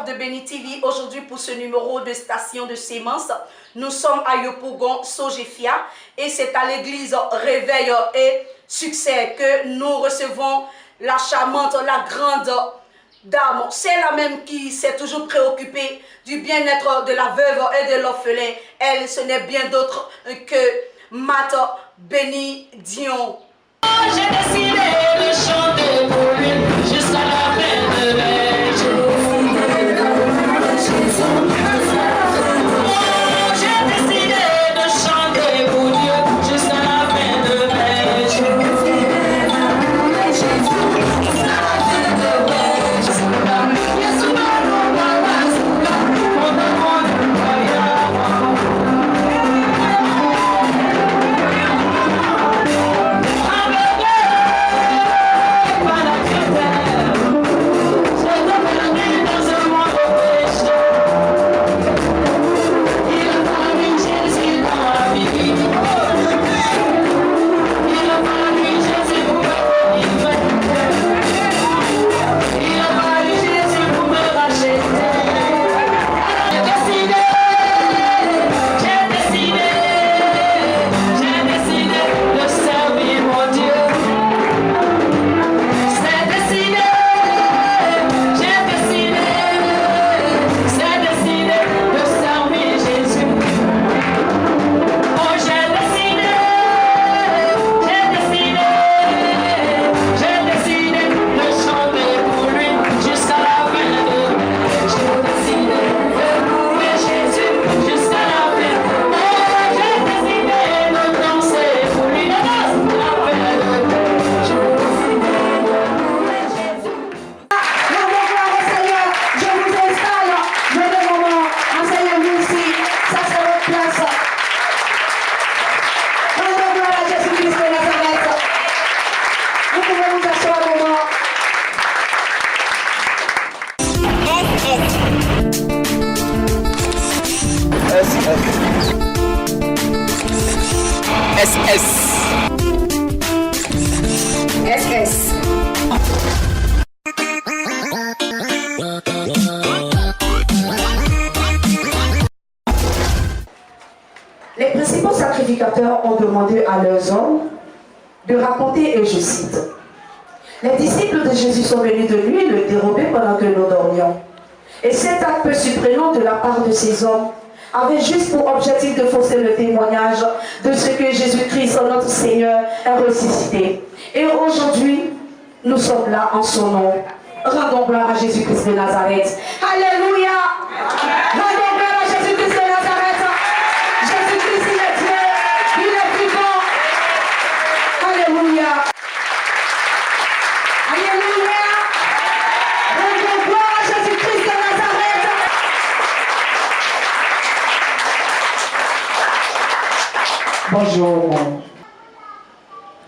De Béni TV, aujourd'hui pour ce numéro de Station de Sémence, nous sommes à Yopougon, Sojefia, et c'est à l'église Réveil et Succès que nous recevons la charmante, la grande dame. C'est la même qui s'est toujours préoccupée du bien-être de la veuve et de l'orphelin. Elle, ce n'est bien d'autre que Mat Béni Dion. J'ai décidé de chanter pour lui jusqu'à la fin de mes jours. SS. Les principaux sacrificateurs ont demandé à leurs hommes de raconter, et je cite, « Les disciples de Jésus sont venus de lui le dérober pendant que nous dormions. Et cet acte peu surprenant de la part de ces hommes avait juste pour objectif de fausser le témoignage de ce que Jésus-Christ, notre Seigneur, a ressuscité. Et aujourd'hui, nous sommes là en son nom. Rendons gloire à Jésus-Christ de Nazareth. Alléluia! Rendons gloire à Jésus-Christ de Nazareth. Jésus-Christ, il est Dieu, il est vivant. Alléluia! Alléluia! Rendons gloire à Jésus-Christ de Nazareth. Bonjour.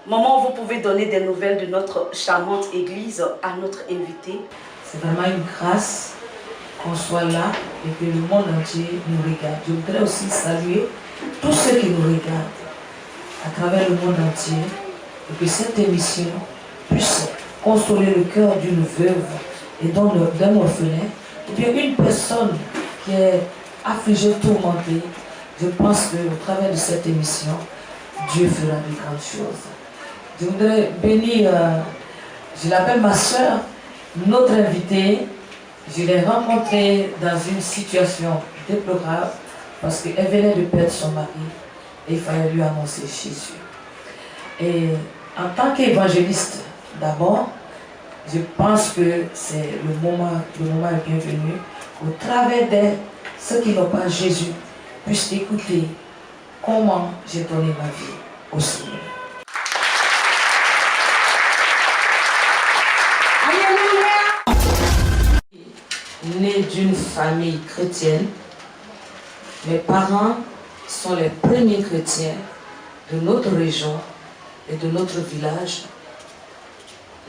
Maman, vous pouvez donner des nouvelles de notre charmante église à notre invité. C'est vraiment une grâce qu'on soit là et que le monde entier nous regarde. Je voudrais aussi saluer tous ceux qui nous regardent à travers le monde entier et que cette émission puisse consoler le cœur d'une veuve et d'un orphelin ou bien une personne qui est affligée, tourmentée. Je pense qu'au travers de cette émission, Dieu fera de grandes choses. Je voudrais bénir, je l'appelle ma soeur, notre invitée. Je l'ai rencontrée dans une situation déplorable parce qu'elle venait de perdre son mari et il fallait lui annoncer Jésus. Et en tant qu'évangéliste, d'abord, je pense que c'est le moment est bienvenu. Au travers d'elle, ceux qui n'ont pas Jésus puissent écouter comment j'ai donné ma vie au Seigneur. Né d'une famille chrétienne, mes parents sont les premiers chrétiens de notre région et de notre village.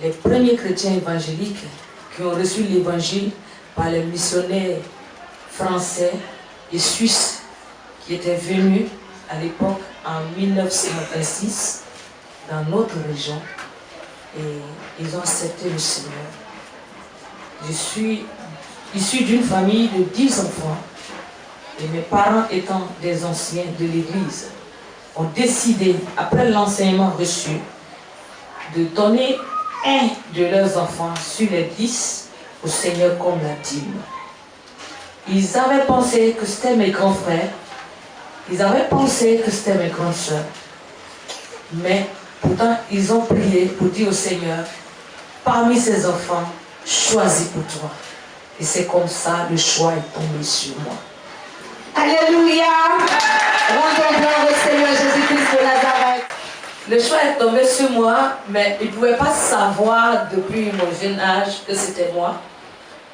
Les premiers chrétiens évangéliques qui ont reçu l'évangile par les missionnaires français et suisses qui étaient venus à l'époque en 1926 dans notre région et ils ont accepté le Seigneur. Je suis issu d'une famille de 10 enfants et mes parents étant des anciens de l'église ont décidé, après l'enseignement reçu, de donner un de leurs enfants sur les 10 au Seigneur comme la dîme. Ils avaient pensé que c'était mes grands frères, ils avaient pensé que c'était mes grandes sœurs, mais pourtant ils ont prié pour dire au Seigneur, parmi ces enfants, choisis pour toi. Et c'est comme ça le choix est tombé sur moi. Alléluia. Rendons gloire au Seigneur Jésus-Christ de Nazareth. Le choix est tombé sur moi, mais ils ne pouvaient pas savoir depuis mon jeune âge que c'était moi.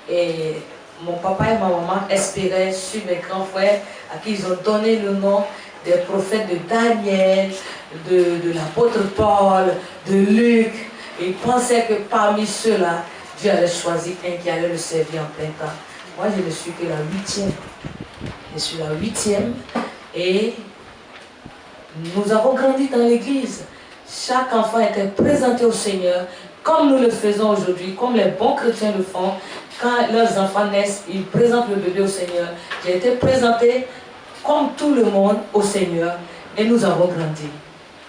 Et mon papa et ma maman espéraient sur mes grands frères à qui ils ont donné le nom des prophètes de Daniel, de l'apôtre Paul, de Luc. Et ils pensaient que parmi ceux-là, Dieu allait choisir un qui allait le servir en plein temps. Moi, je ne suis que la 8e. Je suis la 8e et nous avons grandi dans l'église. Chaque enfant était présenté au Seigneur comme nous le faisons aujourd'hui, comme les bons chrétiens le font. Quand leurs enfants naissent, ils présentent le bébé au Seigneur. J'ai été présenté comme tout le monde au Seigneur et nous avons grandi.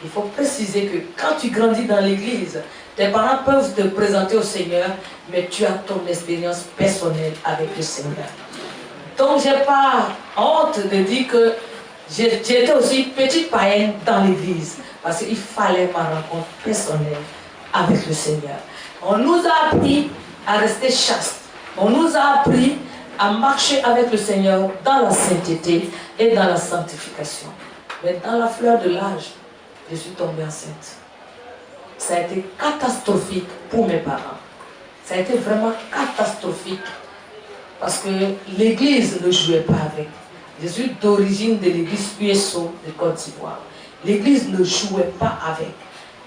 Il faut préciser que quand tu grandis dans l'église, tes parents peuvent te présenter au Seigneur, mais tu as ton expérience personnelle avec le Seigneur. Donc, je n'ai pas honte de dire que j'étais aussi petite païenne dans l'église, parce qu'il fallait ma rencontre personnelle avec le Seigneur. On nous a appris à rester chaste. On nous a appris à marcher avec le Seigneur dans la sainteté et dans la sanctification. Mais dans la fleur de l'âge, je suis tombée enceinte. Ça a été catastrophique pour mes parents. Ça a été vraiment catastrophique. Parce que l'église ne jouait pas avec. Je suis d'origine de l'église USO de Côte d'Ivoire. L'église ne jouait pas avec.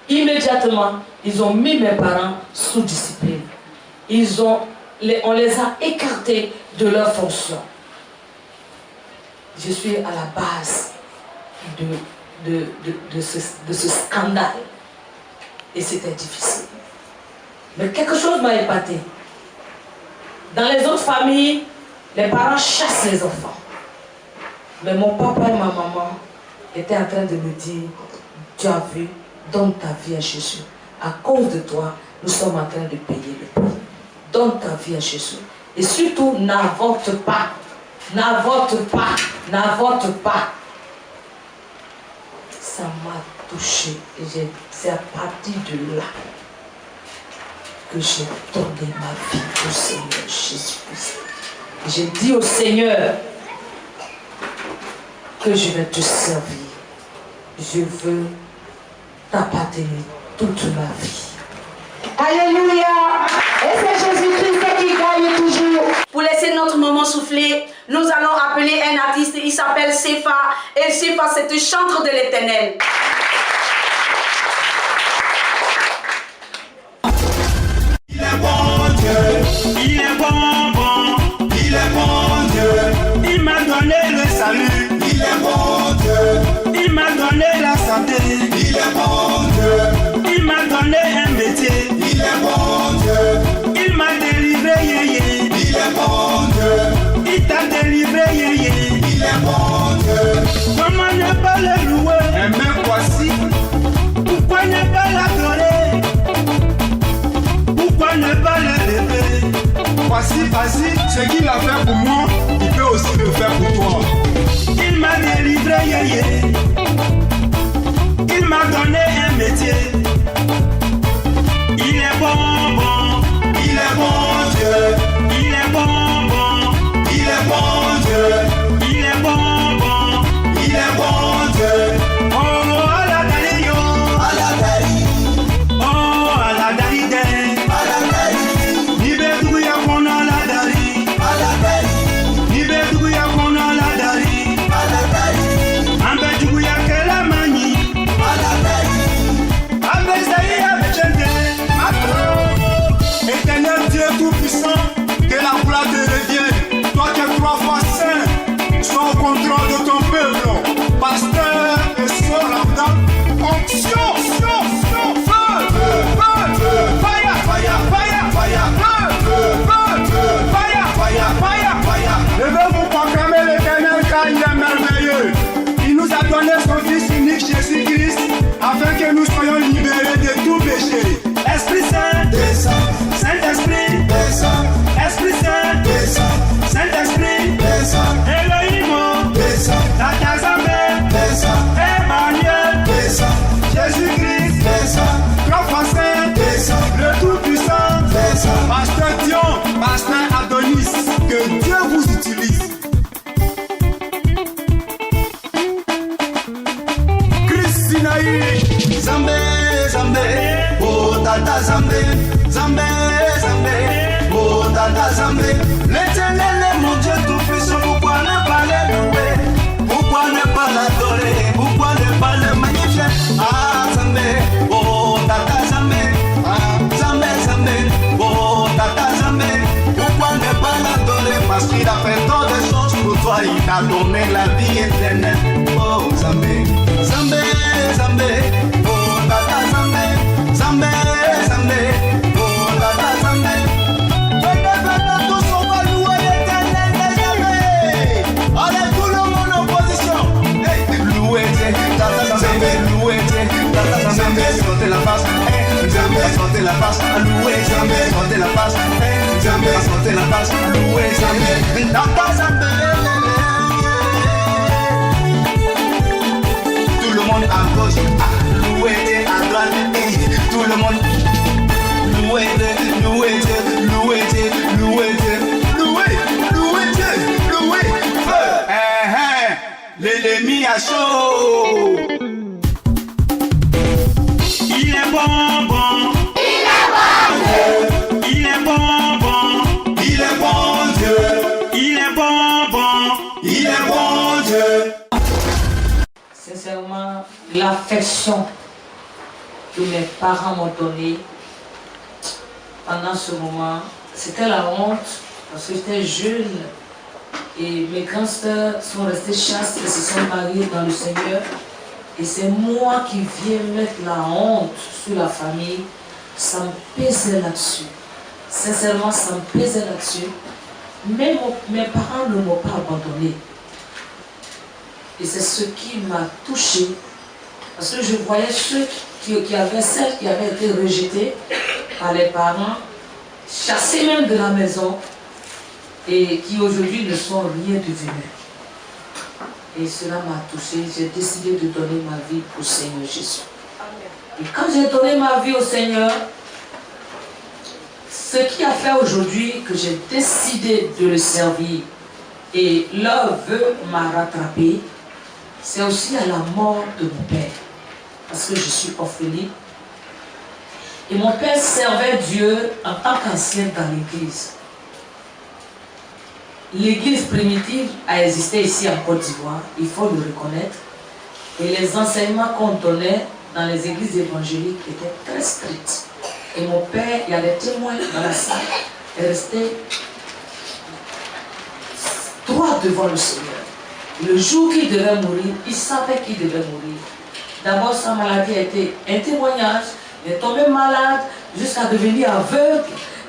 Immédiatement, ils ont mis mes parents sous discipline. On les a écartés de leurs fonctions. Je suis à la base de ce scandale. Et c'était difficile. Mais quelque chose m'a épaté. Dans les autres familles, les parents chassent les enfants. Mais mon papa et ma maman étaient en train de me dire, tu as vu, donne ta vie à Jésus. À cause de toi, nous sommes en train de payer le prix. Donne ta vie à Jésus. Et surtout, n'avorte pas. N'avorte pas. N'avorte pas. Ça m'a touché. Et c'est à partir de là que j'ai donné ma vie au Seigneur Jésus-Christ. J'ai dit au Seigneur que je vais te servir. Je veux t'appartenir toute ma vie. Alléluia. Et c'est Jésus-Christ qui gagne toujours. Pour laisser notre moment souffler, nous allons appeler un artiste, il s'appelle Sefa. Et Sefa, c'est un chantre de l'Éternel. Il est bon Dieu, il est bon, bon, il est bon Dieu. Il m'a donné le salut, il est bon Dieu. Il m'a donné la santé, il est bon Dieu. Il m'a donné un métier, il est bon Dieu. Il m'a délivré, yéyé, il est bon Dieu. Il t'a délivré, yéyé, il est bon Dieu. Comment ne pas le louer? Et même voici, pourquoi ne pas l'adorer? Pourquoi ne pas l'élever? Voici, ce qu'il a fait pour moi, il peut aussi le faire pour toi. Il m'a délivré, yéyé. Il m'a donné un métier. Il est bon, bon. Il est bon Dieu. Il est bon, bon. Il est bon Dieu. Il est bon, bon. Il est bon Dieu. Oh, à la Dalio. À la Dali. Oh, à la Dali. Ni bedouya kona la dari, ala dari. Ni bedouya kona la dari. contrôle de ton peuple. Pasteur et sœur Ramdan, onction, feu, fire, fire, fire, fire, fire, fire, fire, fire. Je veux vous proclamer l'Éternel car il est merveilleux. Il nous a donné son Fils unique Jésus-Christ afin que nous soyons libérés de tout péché. Esprit Saint, descend. Saint-Esprit, descend. Esprit Saint, descend. Saint-Esprit, descend. Elohim, descend. Tata Zambé, descend. Emmanuel, descend. Jésus-Christ, descend. Grand Français, descend. Le Tout-Puissant, descend. Pasteur Dion, Pasteur Adonis, que Dieu vous utilise. Christinaï, Zambé, Zambé, oh Tata Zambé, Zambé, Zambé, oh Tata Zambé. L'Éternel est mon Dieu tout-puissant, pourquoi ne pas le louer? Pourquoi ne pas l'adorer? Pourquoi ne pas le magnifier? Ah Zambé, oh Tata Zambé, ah Zambé, Zambé, oh Tata Zambé. Pourquoi ne pas l'adorer? Parce qu'il a fait tant de choses pour toi, il t'a donné la vie éternelle. Oh Zambé, Zambé, Zambé, oh Tata Zambé, Zambé, Zambé, oh Tata Zambé. Venez, tous on va louer l'éternel des Zambé. Allez, tout le monde en position. Hey, louez Dieu, Tata Zambé, louez Dieu, Tata Zambé, sortez la face. Hey, Zambé, sortez la face. Louez Zambé, sortez la face. Hey, Zambé, sortez la face. Louez Zambé, Tata Zambé. Tout le monde à gauche, louez Dieu à droite, et tout le monde louez Dieu, louez Dieu, louez Dieu, louez Dieu, louez, louez Dieu, louez feu. L'ennemi a chaud. Il est bon, bon. Il est bon Dieu. Il est bon, bon. Il est bon Dieu. Il est bon, bon. Il est bon Dieu. Sincèrement, l'affection que mes parents m'ont donnée pendant ce moment, c'était la honte parce que j'étais jeune et mes grandes sœurs sont restées chastes et se sont mariées dans le Seigneur. Et c'est moi qui viens mettre la honte sur la famille. Ça me pesait là-dessus. Sincèrement, ça me pesait là-dessus. Mais mes parents ne m'ont pas abandonné. Et c'est ce qui m'a touchée. Parce que je voyais celles qui avaient été rejetées par les parents, chassées même de la maison, et qui aujourd'hui ne sont rien devenues. Et cela m'a touchée. J'ai décidé de donner ma vie au Seigneur Jésus. Et quand j'ai donné ma vie au Seigneur, ce qui a fait aujourd'hui que j'ai décidé de le servir et leur vœu m'a rattrapé, c'est aussi à la mort de mon père. Parce que je suis orpheline. Et mon père servait Dieu en tant qu'ancien dans l'église. L'église primitive a existé ici en Côte d'Ivoire, il faut le reconnaître. Et les enseignements qu'on donnait dans les églises évangéliques étaient très stricts. Et mon père, il y a des témoins dans la salle, est resté droit devant le Seigneur. Le jour qu'il devait mourir, il savait qu'il devait mourir. D'abord, sa maladie a été un témoignage. Il est tombé malade jusqu'à devenir aveugle.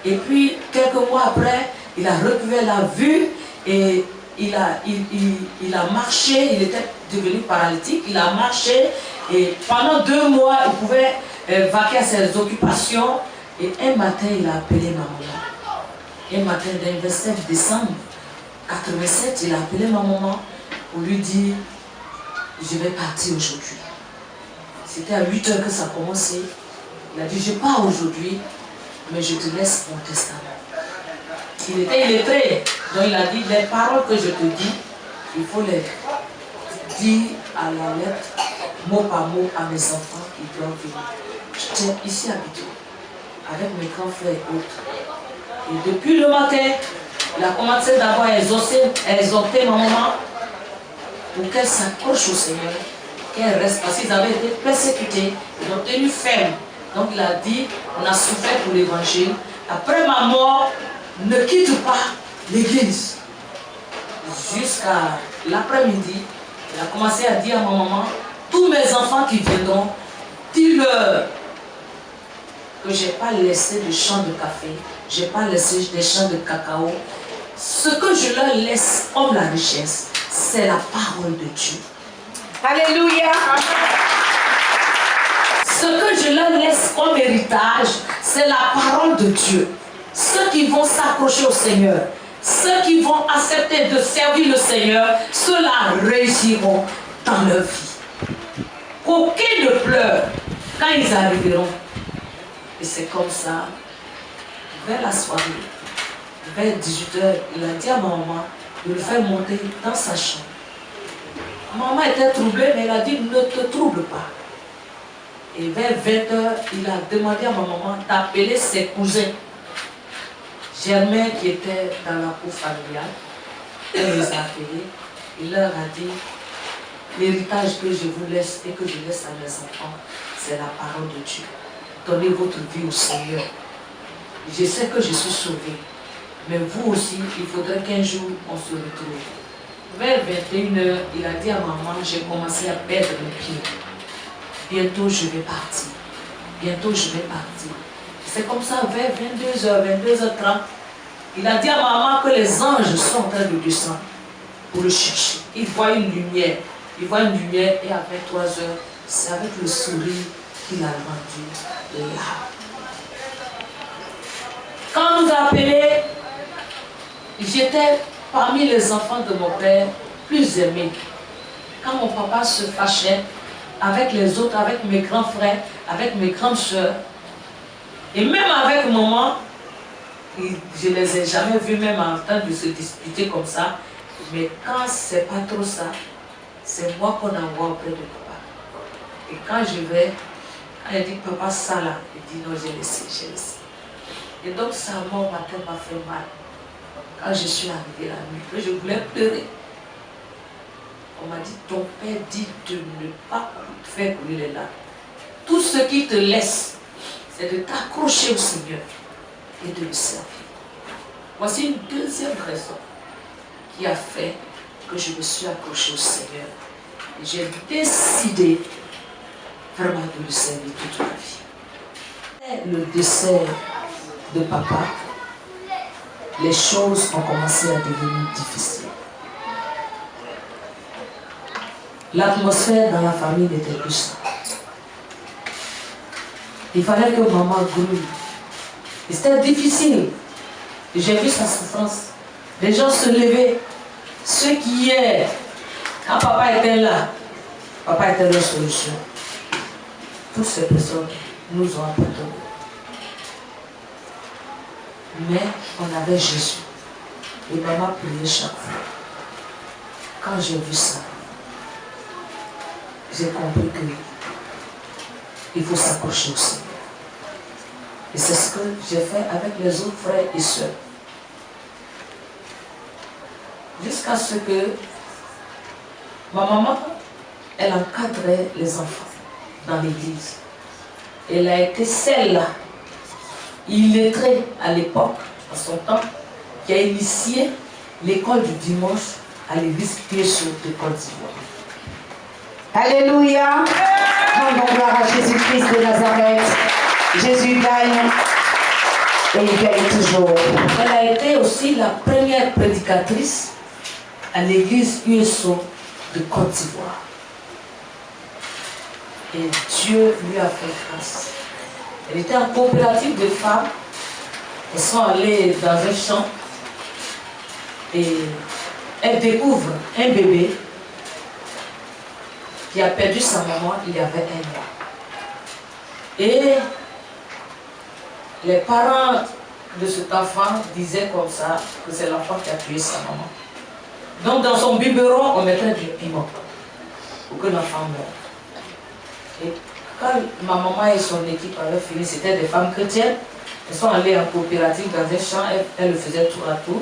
Et puis, quelques mois après, il a retrouvé la vue et il a marché. Il était devenu paralytique. Il a marché et pendant 2 mois, il pouvait vaquer à ses occupations. Et un matin, il a appelé ma maman. Un matin, le 27 décembre 87, il a appelé ma maman pour lui dire « Je vais partir aujourd'hui ». C'était à 8 h que ça a commencé. Il a dit « Je pars aujourd'hui, mais je te laisse mon testament ». Il était illettré, donc il a dit « Les paroles que je te dis, il faut les dire à la lettre, mot par mot, à mes enfants qui doivent venir. J'étais ici à Bidou, avec mes grands frères et autres. Et depuis le matin, il a commencé d'abord à exhorter ma maman pour qu'elle s'accroche au Seigneur, qu'elle reste, parce qu'ils avaient été persécutés, ils ont tenu ferme. Donc il a dit, on a souffert pour l'évangile. Après ma mort, ne quitte pas l'église. Jusqu'à l'après-midi, elle a commencé à dire à ma maman, tous mes enfants qui viendront, dis-leur que je n'ai pas laissé de champ de café, je n'ai pas laissé des champs de cacao. Ce que je leur laisse comme la richesse, c'est la parole de Dieu. Alléluia. Ce que je leur laisse comme héritage, c'est la parole de Dieu. Ceux qui vont s'accrocher au Seigneur, ceux qui vont accepter de servir le Seigneur, ceux-là réussiront dans leur vie. Qu'aucun ne pleure quand ils arriveront. Et c'est comme ça, vers la soirée, vers 18h, il a dit à ma maman de le faire monter dans sa chambre. Maman était troublée, mais il a dit, ne te trouble pas. Et vers 20h, il a demandé à ma maman d'appeler ses cousins. Germain qui était dans la cour familiale, elle les a appelés, il leur a dit, l'héritage que je vous laisse et que je laisse à mes enfants, c'est la parole de Dieu. Donnez votre vie au Seigneur. Je sais que je suis sauvé, mais vous aussi, il faudrait qu'un jour on se retrouve. Vers 21h, il a dit à maman, j'ai commencé à perdre mes pieds. Bientôt je vais partir. Bientôt je vais partir. C'est comme ça, vers 22h, 22h30, il a dit à maman que les anges sont en train de descendre pour le chercher. Il voit une lumière. Il voit une lumière et à 23h, c'est avec le sourire qu'il a rendu là. Quand on nous a appelés, j'étais parmi les enfants de mon père plus aimés. Quand mon papa se fâchait avec les autres, avec mes grands frères, avec mes grandes soeurs, et même avec maman, je ne les ai jamais vus même en train de se disputer comme ça. Mais quand c'est pas trop ça, c'est moi qu'on envoie auprès de papa. Et quand je vais, quand il dit papa ça là, il dit non, j'ai laissé. Et donc sa mort matin m'a fait mal. Quand je suis arrivée la nuit, que je voulais pleurer. On m'a dit, ton père dit de ne pas faire couler les larmes. Tout ce qui te laisse, c'est de t'accrocher au Seigneur et de le servir. Voici une deuxième raison qui a fait que je me suis accrochée au Seigneur. Et j'ai décidé vraiment de le servir toute ma vie. Le décès de papa, les choses ont commencé à devenir difficiles. L'atmosphère dans la famille n'était plus ça. Il fallait que maman grouille. Et c'était difficile. J'ai vu sa souffrance. Les gens se levaient. Ceux qui hier, quand papa était là, papa était leur solution. Toutes ces personnes nous ont abandonnés. Mais on avait Jésus. Et maman priait chaque fois. Quand j'ai vu ça, j'ai compris qu'il faut s'accrocher au Seigneur. Et c'est ce que j'ai fait avec les autres frères et sœurs. Jusqu'à ce que ma maman, elle encadrait les enfants dans l'église. Elle a été celle-là, illettrée à l'époque, à son temps, qui a initié l'école du dimanche à l'église Piéchaud de Côte d'Ivoire. Alléluia. Rendons gloire à Jésus-Christ de Nazareth. Jésus gagne et il gagne toujours. Elle a été aussi la première prédicatrice à l'église USO de Côte d'Ivoire. Et Dieu lui a fait grâce. Elle était en coopérative de femmes. Elles sont allées dans un champ et elles découvrent un bébé qui a perdu sa maman il y avait 1 mois. Et les parents de cet enfant disaient comme ça que c'est l'enfant qui a tué sa maman. Donc dans son biberon, on mettait du piment pour que l'enfant meure. Et quand ma maman et son équipe avaient fini, c'était des femmes chrétiennes, elles sont allées en coopérative dans un champ, elles le faisaient tour à tour.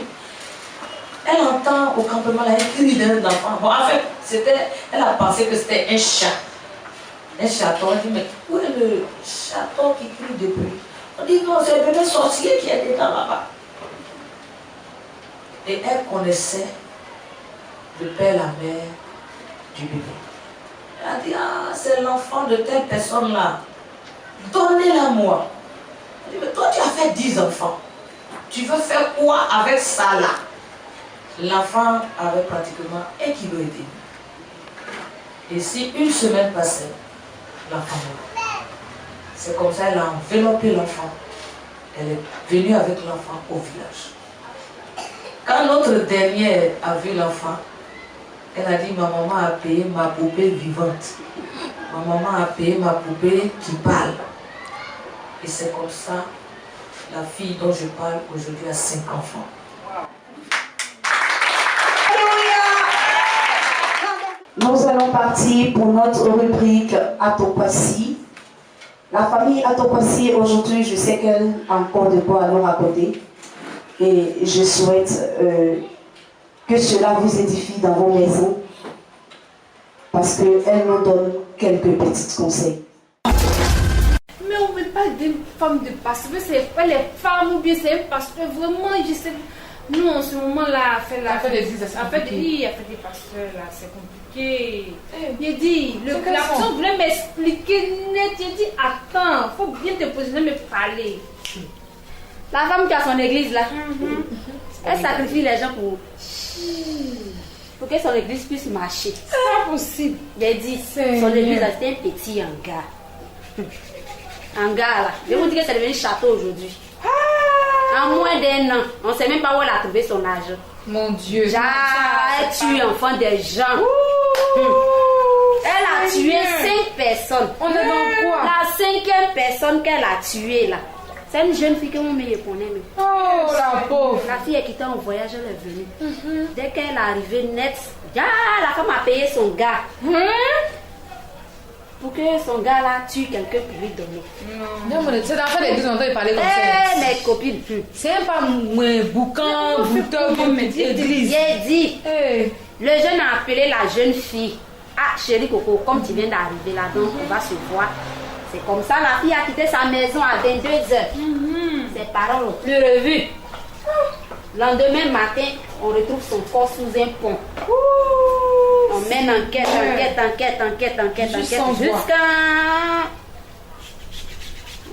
Elle entend au campement là, un cri d'un enfant. Bon, en fait, elle a pensé que c'était un chat. Un chaton. Elle dit, mais où est le chaton qui crie depuis? On dit, non, c'est le bébé sorcier qui est dedans là-bas. Et elle connaissait le père et la mère du bébé. Elle a dit, ah, c'est l'enfant de telle personne-là. Donnez-la moi. Elle dit, mais toi, tu as fait 10 enfants. Tu veux faire quoi avec ça là? L'enfant avait pratiquement 1,5 kg. Et si une semaine passait, l'enfant mourait. C'est comme ça, elle a enveloppé l'enfant. Elle est venue avec l'enfant au village. Quand l'autre dernière a vu l'enfant, elle a dit, ma maman a payé ma poupée vivante. Ma maman a payé ma poupée qui parle. Et c'est comme ça, la fille dont je parle aujourd'hui a 5 enfants. Nous allons partir pour notre rubrique Atokwasi. La famille Atokwasi, aujourd'hui, je sais qu'elle a encore de quoi à nous raconter. Et je souhaite que cela vous édifie dans vos maisons. Parce qu'elle nous donne quelques petits conseils. Mais on ne veut pas d'une femme de pasteur, c'est pas les femmes ou bien c'est un pasteur. Vraiment, je sais. Nous, en ce moment-là, elle fait des pasteurs, là, c'est compliqué. J'ai dit, la personne voulait m'expliquer net. J'ai dit, attends, il faut bien te positionner, me parler. La femme qui a son église, là, elle sacrifie les gens pour que son église puisse marcher. C'est pas possible. J'ai dit, son église, c'était un petit hangar. Hangar, là. Je vous dis que c'est devenu château aujourd'hui. En moins d'1 an, on ne sait même pas où elle a trouvé son argent. Mon Dieu. Elle tue enfant des gens. Elle a tué 5 personnes. On est dans quoi? La 5e personne qu'elle a tuée là, c'est une jeune fille que mon mère connaît. Oh la pauvre. La fille qui était en voyage, elle est venue. Dès qu'elle est arrivée net, la femme a payé son gars. Pour que son gars là tue quelqu'un pour lui donner. Non, mais c'est dans fait des 10 ans, il parlait comme ça. Mes copines. C'est pas mon boucan, bouton, église. J'ai dit, le jeune a appelé la jeune fille. Ah, chérie Coco, comme tu viens d'arriver là, donc on va se voir. C'est comme ça, la fille a quitté sa maison à 22h. Ses parents l'ont plus revue. Lendemain matin, on retrouve son corps sous un pont. On mène enquête jusqu'à...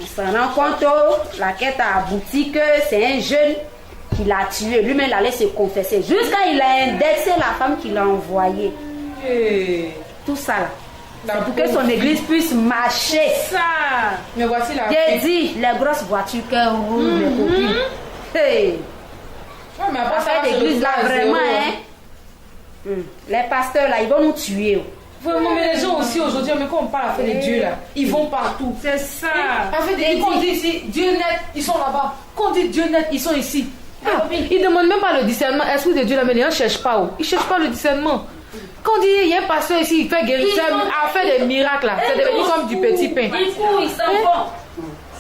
On s'en rend compte, l'enquête a abouti que c'est un jeune qui l'a tué. Lui-même, il allait se confesser. Jusqu'à il a indexé la femme qui l'a envoyée. Tout ça là. C'est pour que son église puisse marcher. Ça. Mais voici la... J'ai dit, les grosses voitures que roulent, mes copines. Hey. Ouais, mais après ça, l'église là, vraiment, hein. Les pasteurs là, ils vont nous tuer. Vraiment, mais les gens aussi aujourd'hui, mais quand on parle avec les dieux là, ils vont partout. C'est ça. Quand on dit ici, Dieu net, ils sont là-bas. Quand on dit Dieu net, ils sont ici. Ils ne demandent même pas le discernement. Est-ce que Dieu là, mais les gens ne cherchent pas. Ils ne cherchent pas le discernement. Quand on dit il y a un pasteur ici, il fait guérir, a fait des miracles là. C'est devenu comme du petit pain. Ils courent, ils s'en vont.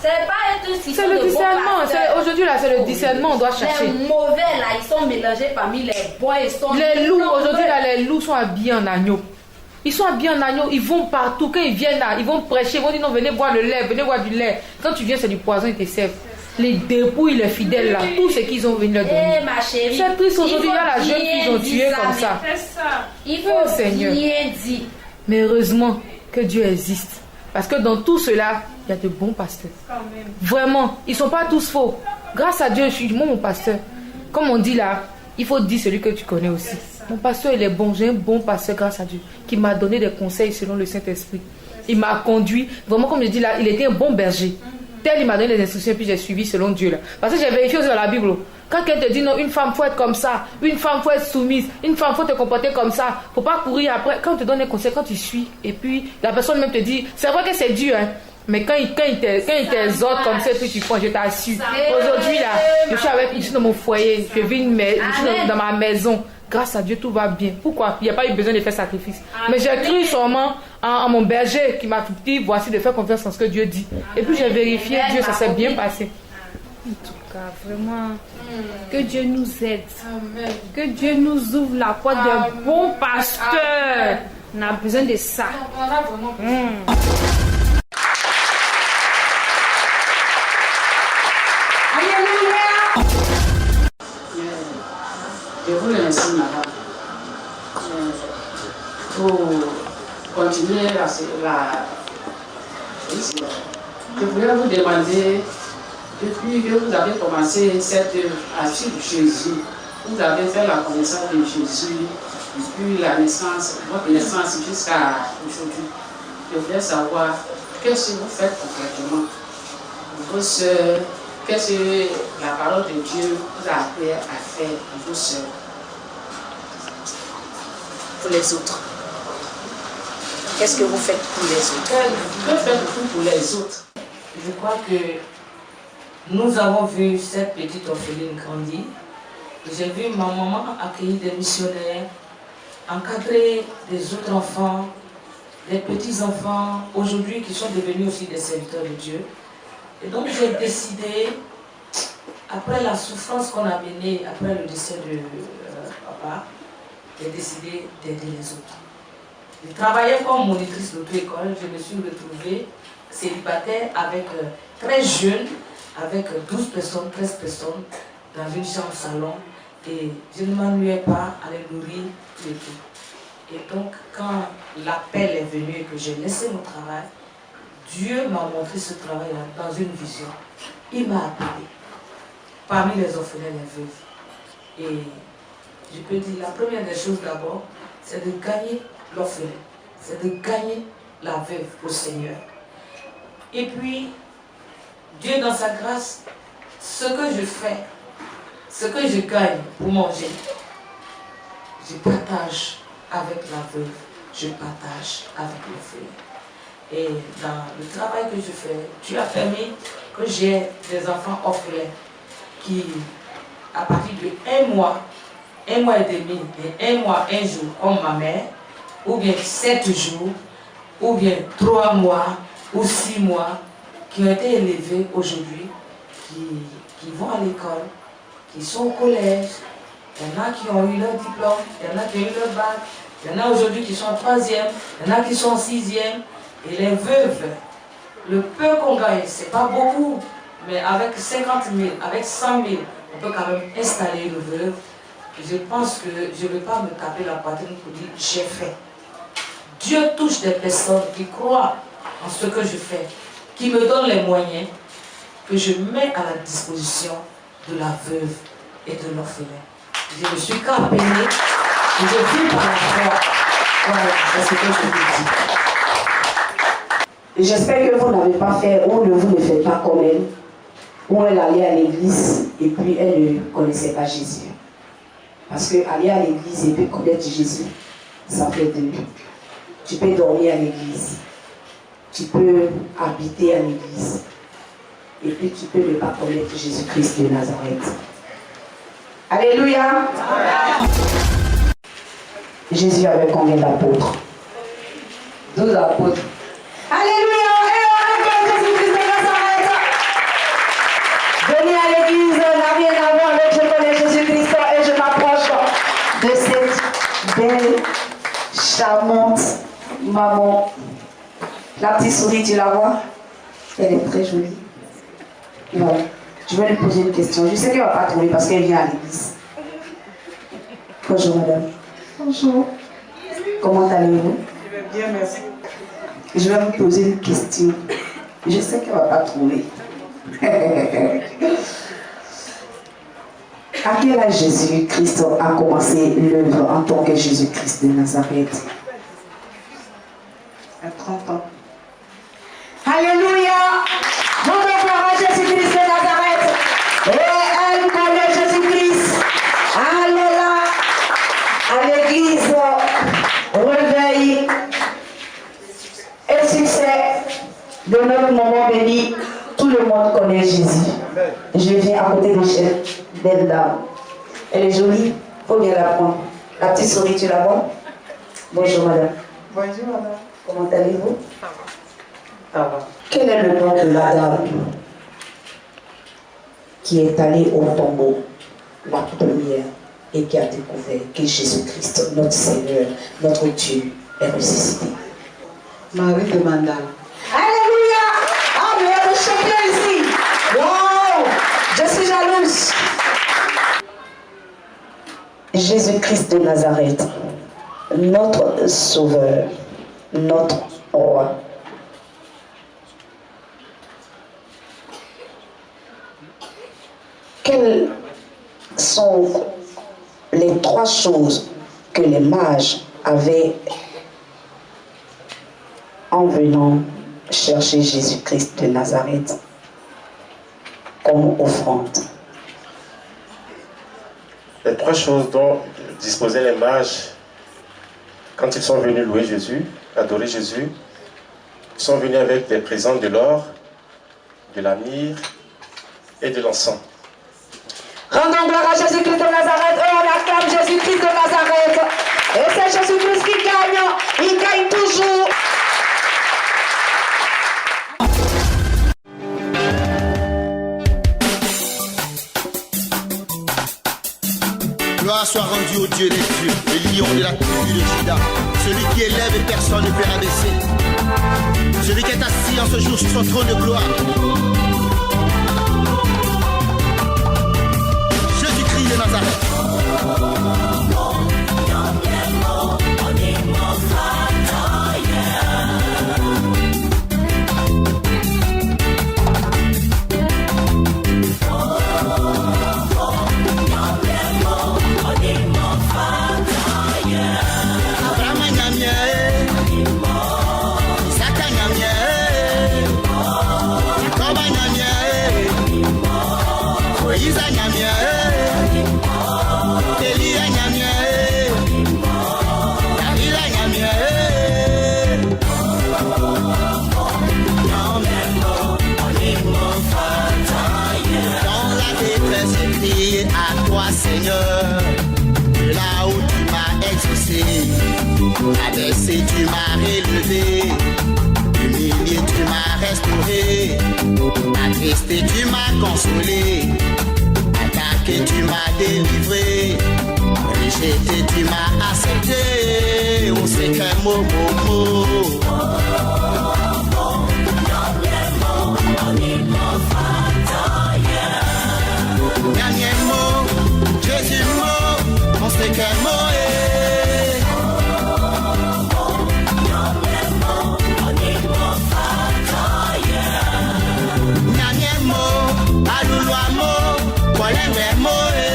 C'est pas tout ce c'est le discernement. Aujourd'hui là, c'est le discernement, on doit chercher. Les mauvais là, ils sont mélangés parmi les bois. Les loups, aujourd'hui là, les loups sont habillés en agneau. Ils sont habillés en agneau, ils vont partout. Quand ils viennent là, ils vont prêcher, ils vont dire non, venez boire le lait, venez boire du lait. Quand tu viens, c'est du poison, ils te servent. Les dépouilles, les fidèles là, tout ce qu'ils ont venu leur donner. Ma chérie, c'est triste aujourd'hui, il y a la jeune fille qu'ils ont tuée comme ça. Il faut Seigneur. bien dire. Mais heureusement que Dieu existe. Parce que dans tout cela, il y a de bons pasteurs. Vraiment, ils ne sont pas tous faux. Grâce à Dieu, je suis moi mon pasteur. Comme on dit là, il faut dire celui que tu connais aussi. Mon pasteur, il est bon. J'ai un bon pasteur grâce à Dieu qui m'a donné des conseils selon le Saint-Esprit. Il m'a conduit. Vraiment, comme je dis là, il était un bon berger. Tel, il m'a donné des instructions puis j'ai suivi selon Dieu là. Parce que j'ai vérifié aussi dans la Bible. Quand quelqu'un te dit non, une femme faut être comme ça, une femme faut être soumise, une femme faut te comporter comme ça, faut pas courir après. Quand on te donne un conseil, quand tu suis, et puis la personne même te dit, c'est vrai que c'est dur, hein, mais quand il t'exhorte comme ça, puis tu prends, je t'assure. Aujourd'hui là, je suis dans mon foyer, je vis dans ma maison. Grâce à Dieu, tout va bien. Pourquoi? Il n'y a pas eu besoin de faire sacrifice. Mais j'ai cru seulement en mon berger qui m'a dit, voici de faire confiance en ce que Dieu dit. Et puis j'ai vérifié, Dieu, ça s'est bien passé. En tout cas, vraiment, que Dieu nous aide. Amen. Que Dieu nous ouvre la porte de bons pasteurs. On a besoin de ça. Je vous remercie, madame. faut continuer Je voulais vous demander, depuis que vous avez commencé cette œuvre à suivre Jésus, vous avez fait la connaissance de Jésus depuis la naissance, votre naissance jusqu'à aujourd'hui. Je voulais savoir qu'est-ce que vous faites concrètement. Vos sœurs, qu'est-ce que la parole de Dieu vous a appris à faire pour vos sœurs? Pour les autres. Qu'est-ce que vous faites pour les autres? Que faites-vous pour les autres? Je crois que nous avons vu cette petite orpheline grandir. J'ai vu ma maman accueillir des missionnaires, encadrer des autres enfants, des petits-enfants, aujourd'hui qui sont devenus aussi des serviteurs de Dieu. Et donc j'ai décidé, après la souffrance qu'on a menée, après le décès de papa, j'ai décidé d'aider les autres. Je travaillais comme monitrice d'auto-école, je me suis retrouvée célibataire avec 13 jeunes, avec 12 personnes, 13 personnes, dans une chambre salon, et je ne m'ennuyais pas à les nourrir et tout. Et donc, quand l'appel est venu et que j'ai laissé mon travail, Dieu m'a montré ce travail-là dans une vision. Il m'a appelé parmi les orphelins et les veuves. Et je peux dire, la première des choses d'abord, c'est de gagner l'orphelin, c'est de gagner la veuve au Seigneur. Et puis, Dieu dans sa grâce, ce que je fais, ce que je gagne pour manger, je partage avec la veuve, je partage avec l'orphelin. Et dans le travail que je fais, Dieu a permis que j'ai des enfants orphelins qui, à partir de 1 mois et demi, et 1 mois, 1 jour, comme ma mère, ou bien 7 jours, ou bien 3 mois, ou 6 mois, qui ont été élevés aujourd'hui, qui vont à l'école, qui sont au collège. Il y en a qui ont eu leur diplôme, il y en a qui ont eu leur bac, il y en a aujourd'hui qui sont en 3e, il y en a qui sont en 6e. Et les veuves, le peu qu'on gagne, c'est pas beaucoup, mais avec 50 000, avec 100 000, on peut quand même installer une veuve. Je pense que je ne vais pas me taper la poitrine pour dire j'ai fait. Dieu touche des personnes qui croient en ce que je fais, qui me donnent les moyens que je mets à la disposition de la veuve et de l'orphelin. Je me suis carpénée et je vis par la foi. Voilà, c'est ce que je vous dis. J'espère que vous n'avez pas fait, ou vous ne faites pas comme elle, où elle allait à l'église et puis elle ne connaissait pas Jésus. Parce que aller à l'église et puis connaître Jésus, ça fait deux. Tu peux dormir à l'église, tu peux habiter à l'église, et puis tu peux ne pas connaître Jésus-Christ de Nazareth. Alléluia! Jésus avait combien d'apôtres? 12 apôtres. Alléluia! Et on Jésus-Christ de Nazareth! Venir à l'église n'a rien à voir avec je connais Jésus-Christ et je m'approche de cette belle, charmante maman. La petite souris, tu la vois? Elle est très jolie. Voilà. Je vais lui poser une question. Je sais qu'elle ne va pas trouver parce qu'elle vient à l'église. Bonjour madame. Bonjour. Comment allez-vous? Je vais bien, merci. Je vais vous poser une question. Je sais qu'elle ne va pas trouver. À quel âge Jésus-Christ a commencé l'œuvre en tant que Jésus-Christ de Nazareth? À 30 ans. Alléluia! Vous me gloire à Jésus-Christ de Nazareth. Et elle connaît Jésus-Christ. Alléluia! À l'église, réveil et succès de notre moment béni. Tout le monde connaît Jésus. Je viens à côté de belle dame. Elle est jolie, il faut bien la prendre. La petite souris, tu la vois? Bonjour madame. Bonjour madame. Comment allez-vous? Ça va. Quel est le nom de la dame qui est allée au tombeau, la première, et qui a découvert que Jésus-Christ, notre Seigneur, notre Dieu, est ressuscité? Marie de Mandal. Alléluia! Ah, mais il y a des champions ici! Wow! Je suis jalouse! Jésus-Christ de Nazareth, notre Sauveur, notre Roi. Quelles sont les 3 choses que les mages avaient en venant chercher Jésus-Christ de Nazareth comme offrande? Les 3 choses dont disposaient les mages quand ils sont venus louer Jésus, adorer Jésus, ils sont venus avec des présents de l'or, de la myrrhe et de l'encens. Rendons gloire à Jésus-Christ de Nazareth et on acclame Jésus-Christ de Nazareth. Et c'est Jésus-Christ qui gagne, il gagne toujours. Gloire soit rendue au Dieu des dieux, le lion de la tribu de Juda, celui qui élève et personne ne peut rabaisser, celui qui est assis en ce jour sur son trône de gloire. Jésus-Christ de Nazareth. Seigneur, de là où tu m'as exaucé, abaissé tu m'as relevé, humilié tu m'as restauré, attristé tu m'as consolé, attaqué tu m'as délivré, rejeté tu m'as accepté, on sait qu'un mot. Jésus mot, on sait quel mot est. Nyanye mot, alulwa mot, kolengwe mot est.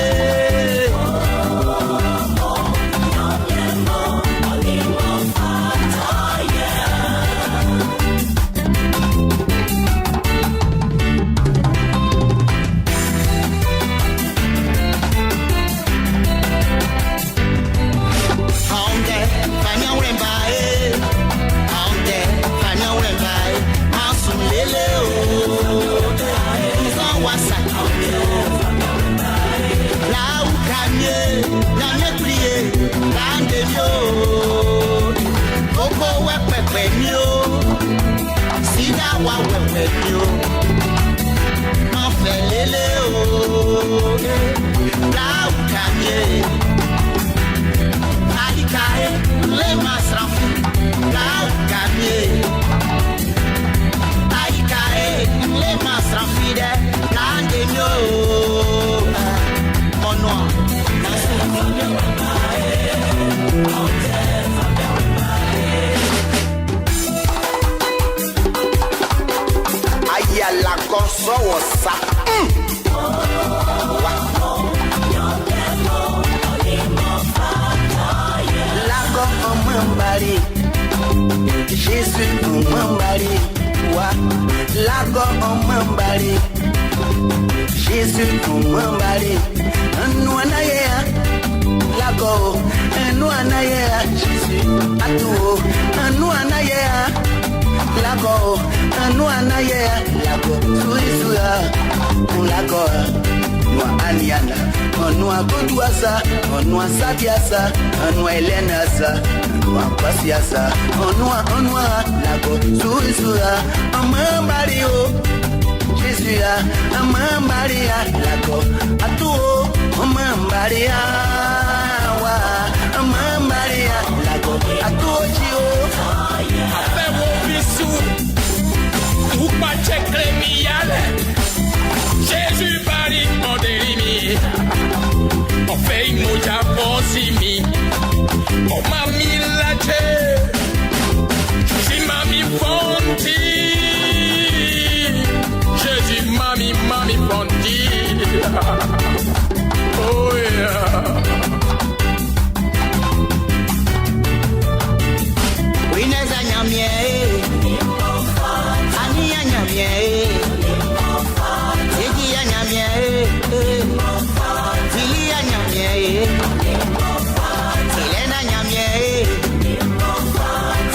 Jésus m'embali, lago m'embali, Jésus m'embali, anuanaya, lago, anuanaya, Jésus atu, anuanaya, lago, anuanaya, lago, suisua, lago, noa aniana, noa goduasa, noa satiasa, noa elenasa. Pasiasa, onwa, lago, suisura, amambario, Jésus, amambaria, lago, atuo, amambaria, wa, amambaria, lago, atuo, chio. Après mon bisou, ou pas check les miales, Jésus parie mon dérimi, on fait une moja pour simi. Mami lache, si mami fonti, je dis mami fonti. Oh yeah. Oui, neza nyamie, ani nyamie, egi nyamie, fili nyamie, Selena nyamie,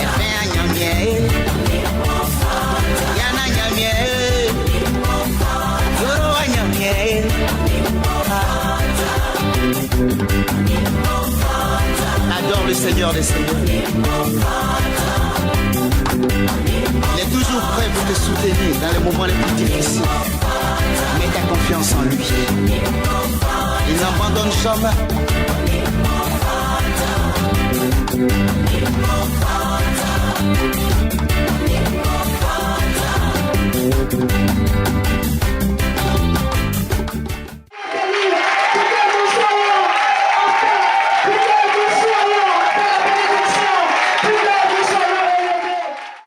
Efe nyamie, Yana nyamie, Yoro nyamie. Adore le Seigneur des Seigneurs. Il est toujours prêt pour te soutenir dans les moments les plus difficiles. Mets ta confiance en lui. Il n'abandonne jamais.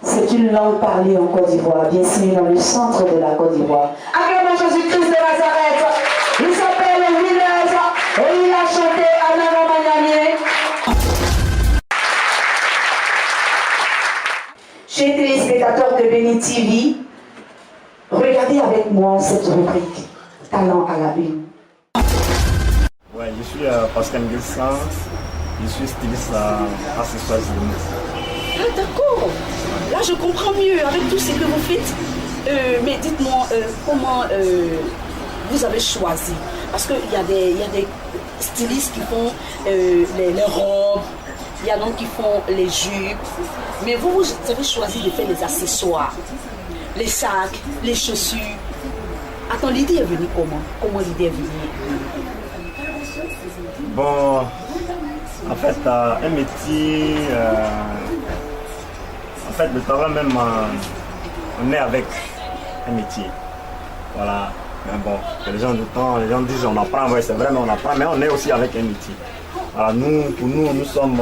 C'est une langue parlée en Côte d'Ivoire, bien sûr dans le centre de la Côte d'Ivoire. Acclamons Jésus-Christ de Nazareth. Il s'appelle Winez et il a chanté Anna Magnanier. Chers téléspectateurs de Béni TV, regardez avec moi cette rubrique Talent à la une. Ouais, je suis Pascal Nguessan, je suis styliste à accessoires de Ah, d'accord. Là, je comprends mieux avec tout ce que vous faites. Mais dites-moi, comment vous avez choisi? Parce qu'il y a des stylistes qui font les robes, il y en a qui font les jupes. Mais vous avez choisi de faire les accessoires, les sacs, les chaussures. Attends, l'idée est venue comment? Comment l'idée est venue? Bon, en fait, un métier... en fait, le travail même, on est avec un métier. Voilà. Mais bon, les gens du temps, les gens disent on apprend, ouais, c'est vrai, mais on apprend, mais on est aussi avec un métier. Voilà, nous sommes...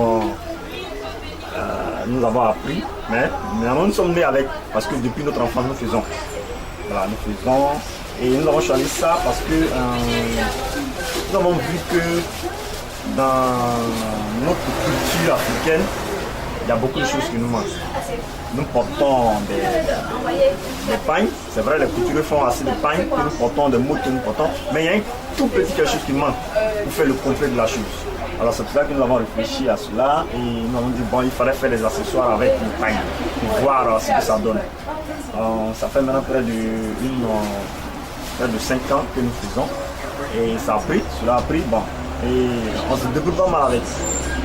nous avons appris, mais nous sommes nés avec, parce que depuis notre enfance, nous faisons. Voilà, nous faisons, et nous avons choisi ça parce que nous avons vu que dans notre culture africaine, il y a beaucoup de choses qui nous manquent. Nous portons des pagnes, c'est vrai, les couturiers font assez de pagnes, que nous portons, des mots que nous portons, mais il y a un tout petit quelque chose qui manque pour faire le complet de la chose. Alors c'est pour ça que nous avons réfléchi à cela et nous avons dit bon, il fallait faire des accessoires avec les pagnes pour voir ce que ça donne. Ça fait maintenant près de 5 ans que nous faisons et ça a pris, cela a pris, bon, et on se débrouille pas mal avec.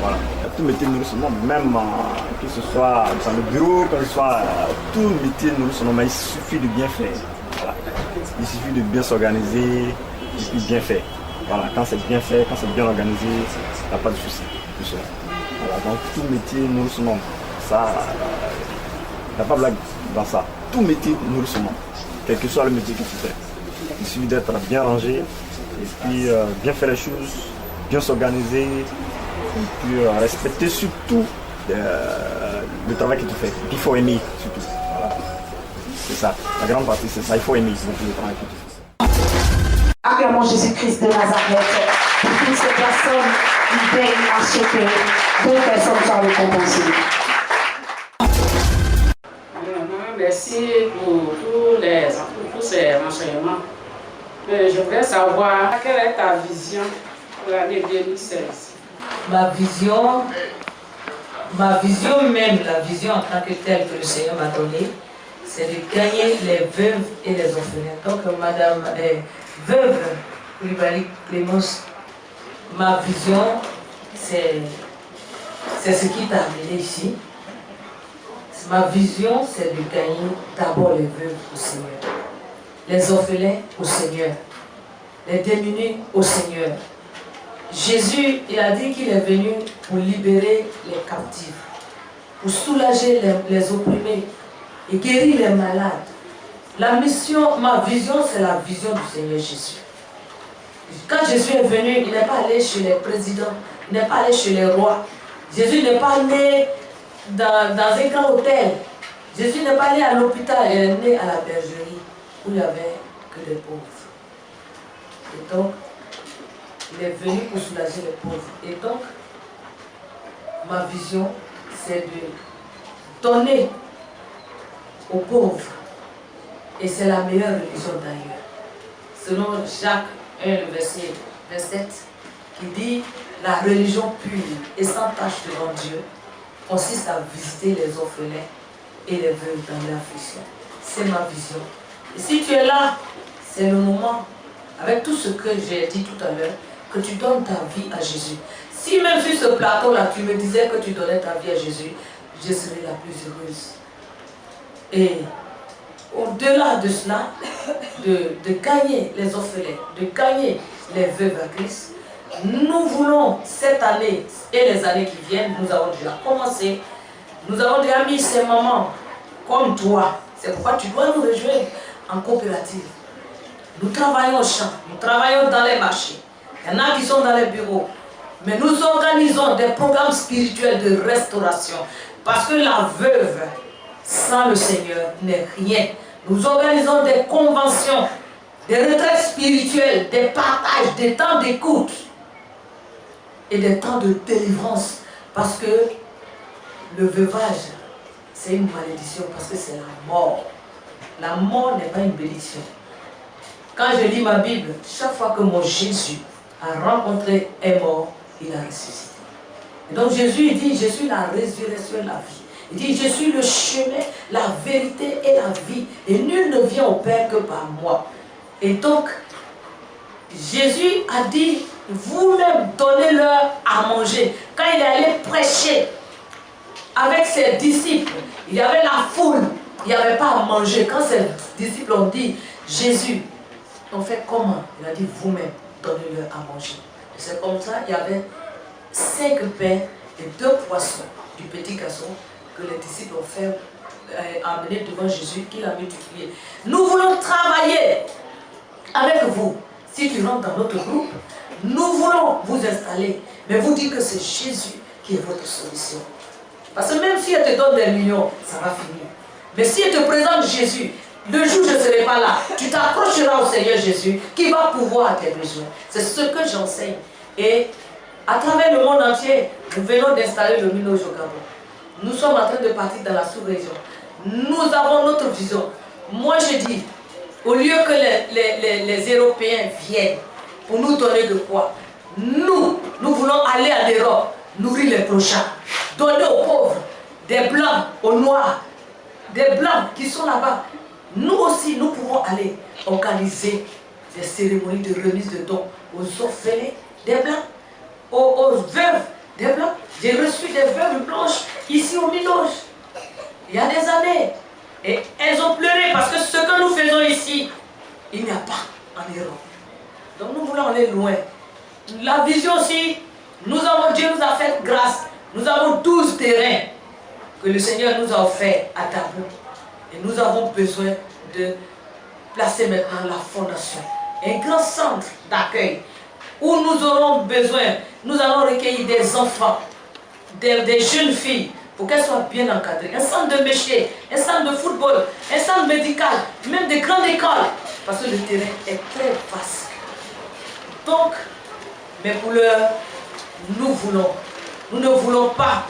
Voilà. Tout métier nourrit son nom, même que ce soit dans le bureau, que ce soit tout métier nourrit son nom, mais il suffit de bien faire. Voilà. Il suffit de bien s'organiser et puis bien faire. Voilà, quand c'est bien fait, quand c'est bien organisé, il n'y a pas de souci. Voilà, donc tout métier nourrit son nom. Ça, il n'y a pas de blague dans ça. Tout métier nourrit son nom, quel que soit le métier que tu fais. Il suffit d'être bien rangé et puis bien faire les choses, bien s'organiser et puis respecter surtout le travail que tu fais. Et puis il faut aimer surtout. Voilà. C'est ça, la grande partie c'est ça, il faut aimer le travail que tu fais. Acclamons Jésus-Christ de Nazareth pour toutes ces personnes qui veillent à ce que d'autres personnes soient récompensées. Merci pour tous ces renseignements. Je voudrais savoir quelle est ta vision pour l'année 2016. Ma vision même, la vision en tant que telle que le Seigneur m'a donnée, c'est de gagner les veuves et les orphelins. Donc, Madame Veuve Koulibaly Clémence, ma vision, c'est ce qui t'a amené ici. Ma vision, c'est de gagner d'abord les veuves au Seigneur, les orphelins au Seigneur, les démunis au Seigneur. Jésus, il a dit qu'il est venu pour libérer les captifs, pour soulager les opprimés et guérir les malades. La mission, ma vision, c'est la vision du Seigneur Jésus. Quand Jésus est venu, il n'est pas allé chez les présidents, il n'est pas allé chez les rois. Jésus n'est pas né dans un grand hôtel. Jésus n'est pas né à l'hôpital, il est né à la bergerie où il n'y avait que des pauvres. Et donc, il est venu pour soulager les pauvres. Et donc, ma vision, c'est de donner aux pauvres. Et c'est la meilleure religion d'ailleurs. Selon Jacques 1, le verset 27, qui dit « La religion pure et sans tache devant Dieu consiste à visiter les orphelins et les veuves dans l'affliction. » C'est ma vision. Et si tu es là, c'est le moment, avec tout ce que j'ai dit tout à l'heure, que tu donnes ta vie à Jésus. Si même sur ce plateau-là, tu me disais que tu donnais ta vie à Jésus, je serais la plus heureuse. Et au-delà de cela, de gagner les orphelins, de gagner les veuves à Christ, nous voulons cette année et les années qui viennent, nous avons déjà commencé, nous avons déjà mis ces mamans comme toi. C'est pourquoi tu dois nous rejoindre en coopérative. Nous travaillons au champ, nous travaillons dans les marchés. Il y en a qui sont dans les bureaux. Mais nous organisons des programmes spirituels de restauration. Parce que la veuve, sans le Seigneur, n'est rien. Nous organisons des conventions, des retraites spirituelles, des partages, des temps d'écoute et des temps de délivrance. Parce que le veuvage, c'est une malédiction, parce que c'est la mort. La mort n'est pas une bénédiction. Quand je lis ma Bible, chaque fois que mon Jésus a rencontré un mort, il a ressuscité. Et donc Jésus il dit, je suis la résurrection et la vie. Il dit, je suis le chemin, la vérité et la vie. Et nul ne vient au Père que par moi. Et donc, Jésus a dit, vous-même donnez-leur à manger. Quand il est allé prêcher avec ses disciples, il y avait la foule, il n'y avait pas à manger. Quand ses disciples ont dit, Jésus, on fait comment? Il a dit, vous-même donnez-leur à manger. Et c'est comme ça, il y avait 5 pains et 2 poissons du petit garçon que les disciples ont fait amener devant Jésus, qu'il a multiplié. Nous voulons travailler avec vous. Si tu rentres dans notre groupe, nous voulons vous installer, mais vous dites que c'est Jésus qui est votre solution. Parce que même si elle te donne des millions, ça va finir. Mais si elle te présente Jésus, le jour où je ne serai pas là, tu t'approcheras au Seigneur Jésus qui va pouvoir à tes besoins. C'est ce que j'enseigne. Et à travers le monde entier, nous venons d'installer le Minoge au Gabon. Nous sommes en train de partir dans la sous-région. Nous avons notre vision. Moi je dis, au lieu que les Européens viennent pour nous donner de quoi, nous voulons aller en Europe, nourrir les prochains, donner aux pauvres, des blancs, aux noirs, des blancs qui sont là-bas. Nous aussi, nous pouvons aller organiser des cérémonies de remise de dons aux orphelins, des blancs, aux veuves, des blancs. J'ai reçu des veuves blanches ici au Minoge, il y a des années. Et elles ont pleuré parce que ce que nous faisons ici, il n'y a pas en Europe. Donc nous voulons aller loin. La vision aussi, Dieu nous a fait grâce. Nous avons 12 terrains que le Seigneur nous a offerts à Tabou. Et nous avons besoin de placer maintenant la fondation. Un grand centre d'accueil où nous aurons besoin, nous allons recueillir des enfants, des jeunes filles, pour qu'elles soient bien encadrées. Un centre de métier, un centre de football, un centre médical, même des grandes écoles. Parce que le terrain est très vaste. Donc, mais pour l'heure, nous ne voulons pas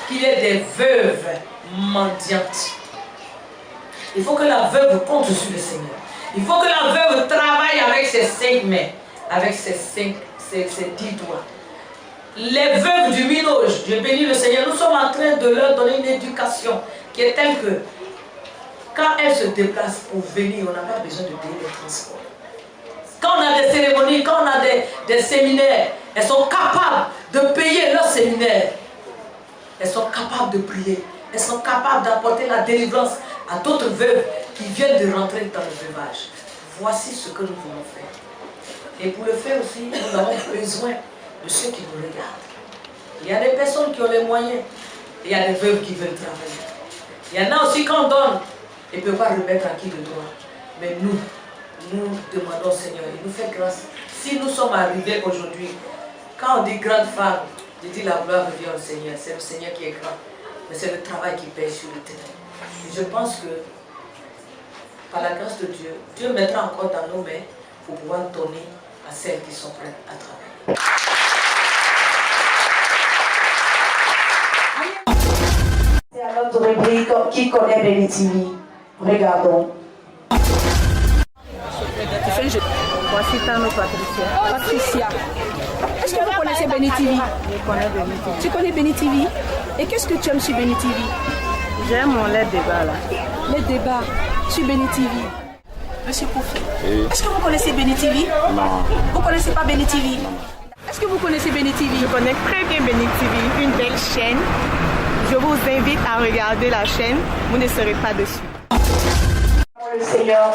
qu'il y ait des veuves mendiantes. Il faut que la veuve compte sur le Seigneur. Il faut que la veuve travaille avec ses 5 mains, avec ses 10 doigts. Les veuves du Minoge, Dieu bénit le Seigneur, nous sommes en train de leur donner une éducation qui est telle que quand elles se déplacent pour venir, on n'a pas besoin de payer les transports. Quand on a des cérémonies, quand on a des séminaires, elles sont capables de payer leurs séminaires. Elles sont capables de prier. Elles sont capables d'apporter la délivrance à d'autres veuves qui viennent de rentrer dans le veuvage. Voici ce que nous voulons faire. Et pour le faire aussi, nous avons besoin de ceux qui nous regardent. Il y a des personnes qui ont les moyens. Et il y a des veuves qui veulent travailler. Il y en a aussi quand on donne, ils ne peuvent pas remettre à qui le doit. Mais nous demandons au Seigneur, il nous fait grâce. Si nous sommes arrivés aujourd'hui, quand on dit grande femme, Je dis la gloire revient au Seigneur, c'est le Seigneur qui est grand, mais c'est le travail qui paye sur le terrain. Et je pense que par la grâce de Dieu, Dieu mettra encore dans nos mains pour pouvoir donner à celles qui sont prêtes à travailler. C'est à notre rubrique Qui connaît Béni TV. Regardons. Voici Tano Patricia. Patricia, est-ce que vous connaissez Béni TV? Je connais Béni TV. Tu connais Béni TV? Et qu'est-ce que tu aimes sur Béni TV? J'aime les débats là. Les débats sur Béni TV. Monsieur Kofi, est-ce que vous connaissez Béni TV? Non. Vous connaissez pas Béni TV? Est-ce que vous connaissez Béni TV? Je connais très bien Béni TV, une belle chaîne. Je vous invite à regarder la chaîne, vous ne serez pas déçus. Le Seigneur,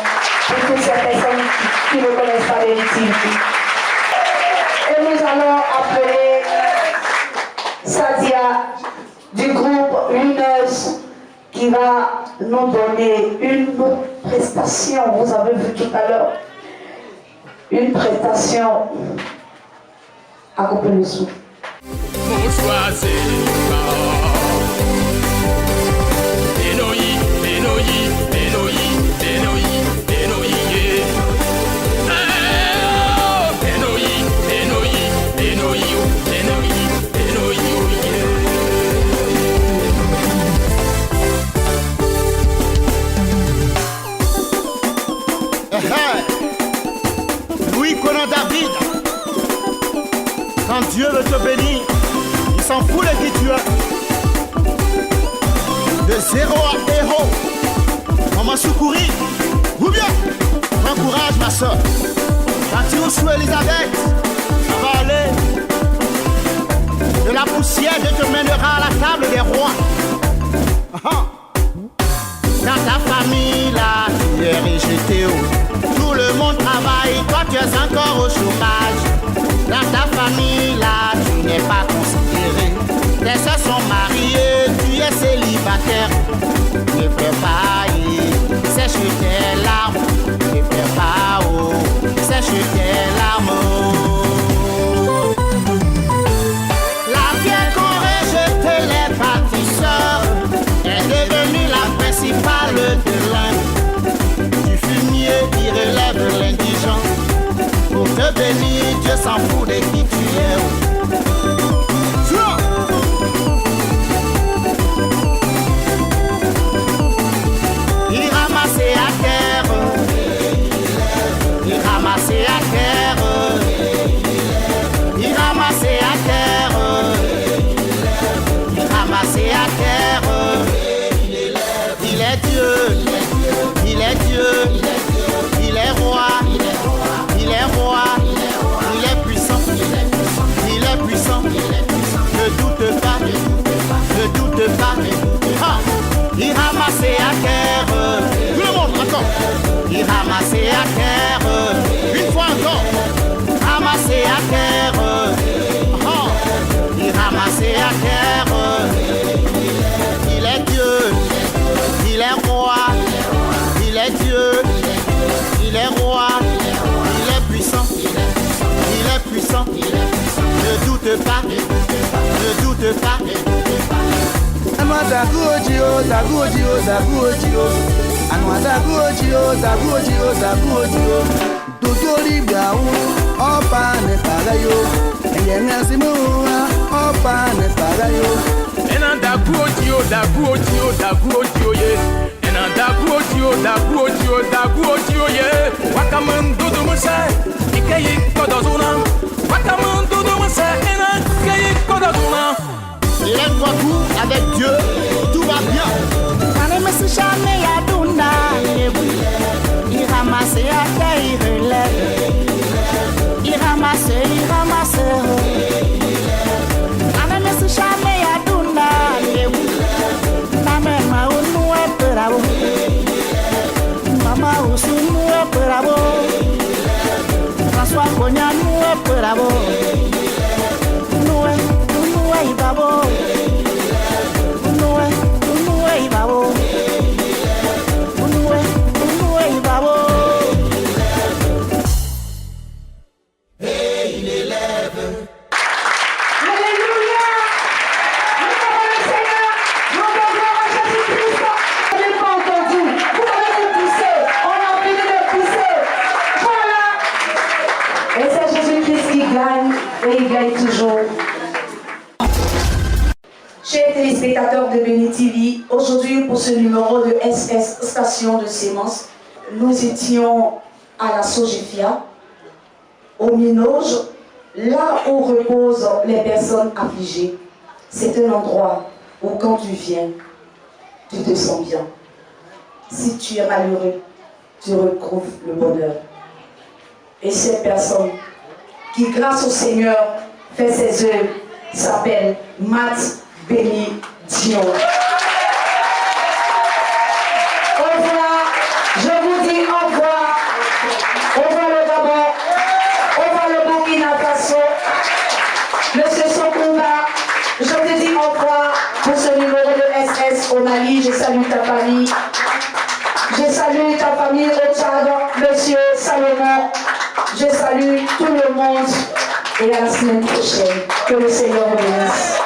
pour toutes ces personnes qui ne connaissent pas Béni TV. Et nous allons appeler Sadia du groupe Luneuse qui va nous donner une prestation. Vous avez vu tout à l'heure une prestation. Accompagnez le sou. Louis Conan David, quand Dieu veut te bénir, il s'en fout de qui tu es. De zéro à héros, maman secourir, ou bien, prends courage ma soeur. Quand tu reçois Elisabeth, ça va aller. De la poussière, Dieu te mènera à la table des rois. Dans ta famille là, tu es rejeté. Tout le monde travaille, toi tu es encore au chômage. Dans ta famille là, tu n'es pas considéré. Tes soeurs sont mariées, tu es célibataire. Ne pleure pas, sèche tes larmes. Ne pleure pas, sèche tes larmes. La vieille qu'on rejette les bâtisseurs est devenue la principale de l'Inde. Du fumier qui relève l'indigent. Pour te bénir, Dieu s'en fout de qui tu es. Il ramassait à terre. Il ramassait à terre. Il ramassait à terre. Il ramassait à terre. Il est Dieu. Il est Dieu. Il est roi. Il est roi. Il est puissant. Il est puissant. Ne doute pas. Ne doute pas. Il ramassait à terre. Tout le monde encore. Il ramassait à terre. Une fois encore. Ramassait à terre. Il ramassait à terre. Il est Dieu. Il est roi. Il est Dieu. Il est roi. Il est puissant. Il est puissant. Ne doute pas. Ne doute pas. Anwa zaguojio, zaguojio, zaguojio. Anwa zaguojio, zaguojio, zaguojio. Dodori biawo, opa ne pagayo. Eyenga simua, opa ne pagayo. Ena daguojio, daguojio, daguojio ye. Ena daguojio, daguojio, daguojio ye. Wakamandu du musa, ikeyi kodozuna. Wakamandu du musa, ena ikeyi kodozuna. Lève-toi avec Dieu, tout va bien. Il ramasse à terre, il relève. Il ramasse, il ramasse. Mama usumu perabo. François Cognac nous perabo. Nous ibabo. Nous ibabo. Nous ibabo. Alléluia. dire pour ce numéro de SS, station de sémence, nous étions à la Sogefia, au Minoge, là où reposent les personnes affligées. C'est un endroit où quand tu viens, tu te sens bien. Si tu es malheureux, tu retrouves le bonheur. Et cette personne qui, grâce au Seigneur, fait ses œuvres, s'appelle Matt Béni Dion. Au revoir, je vous dis au revoir. Au revoir le Gabon, au revoir le Burkina Faso, Monsieur Sokumba, je te dis au revoir pour ce numéro de SS au Mali. Je salue ta famille. Je salue ta famille au Tchad, Monsieur Salomon. Je salue tout le monde et à la semaine prochaine. Que le Seigneur vous bénisse.